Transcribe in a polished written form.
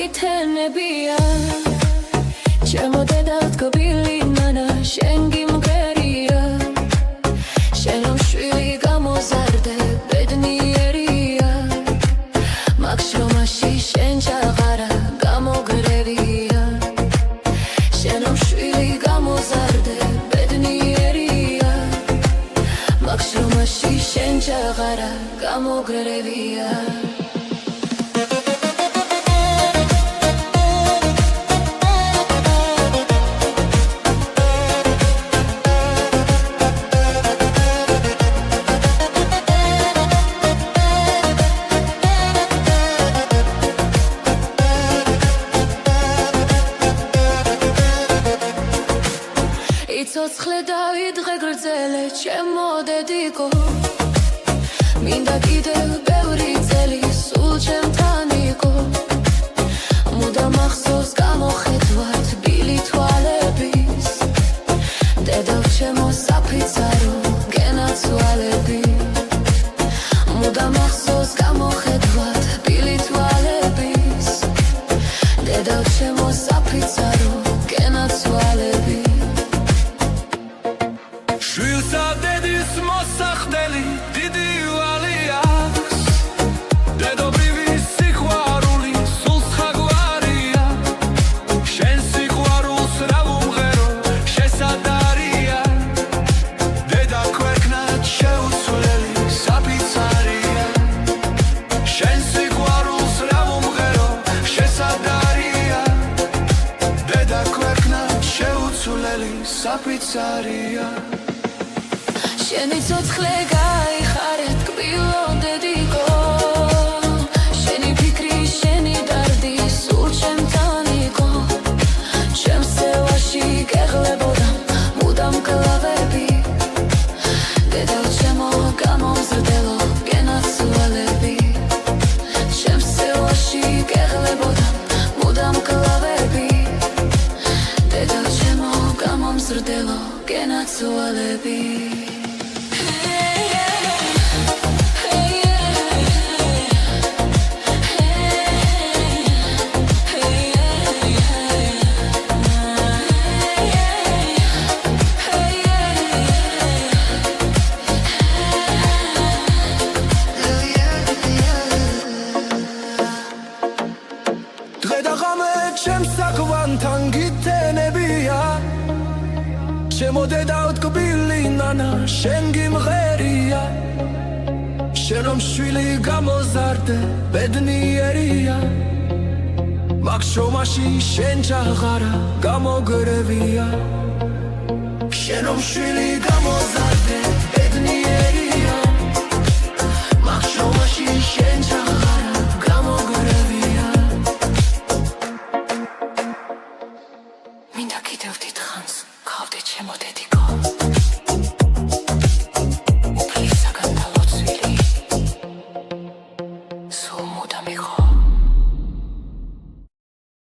გითენებია ჩემო დედა თქობილი ნანა შენ გიმღერია შენ რომ შვილი გამოზარდე ბედნიერია მაგ შრომაში შენ ჩაღარა გამოგრევია შენ რომ შვილი გამოზარდე ბედნიერია მაგ შრომაში შენ ჩაღარა გამოგრევია ცოცხლე დავიდღე გრძელე ჩემო დედიკო მინდა კიდევ ბევრი წელი სულ ჩემთან იყო მუდამ ახსოვს გამოხედვათ ბილი თვალების დედავ ჩემო საფიცარო გენაცვალები მუდამ ახსოვს გამოხედვათ ბილი თვალების დედავ ჩემო საფიცარო გენაცვალები შვილსა დედის მოსახდელი დიდი ვალი აქვს დედობრივი სიყვარული სულ ხაგვარია შენ სიყვარულს რა ვუმღერო შესადარია დედა ქვეყნად შეუცვლელი საფიცარია შენ სიყვარულს რა ვუმღერო შესადარია დედა ქვეყნად შეუცვლელი საფიცარია შენი ცოცხლე გაიხარე თკბილო დედიკო შენი ფიქრი შენი დარდი სულ ჩემთან იყო ჩემს სევაში გეღლებოდა მუდამ კლავები დედავ ჩემო გამომზრდელო გენაცვალები ჩემს სევაში გეღლებოდა მუდამ კლავები დედავ ჩემო გამომზრდელო გენაცვალები ჩემსაკვანთან გითენებია ჩემო დედა თკბილი ნანა შენ გიმღერია შენ რომ შვილი გამოზარდე ბედნიერია მაგ შრომაში შენ ჩაღარა გამოგრევია შენ რომ შვილი გამოზარდე ბედნიერია მაგ შრომაში შენ ჩაღარა გამოგრევია მინდა კიდევ დიდხანს გავდე ჩემო დედიკო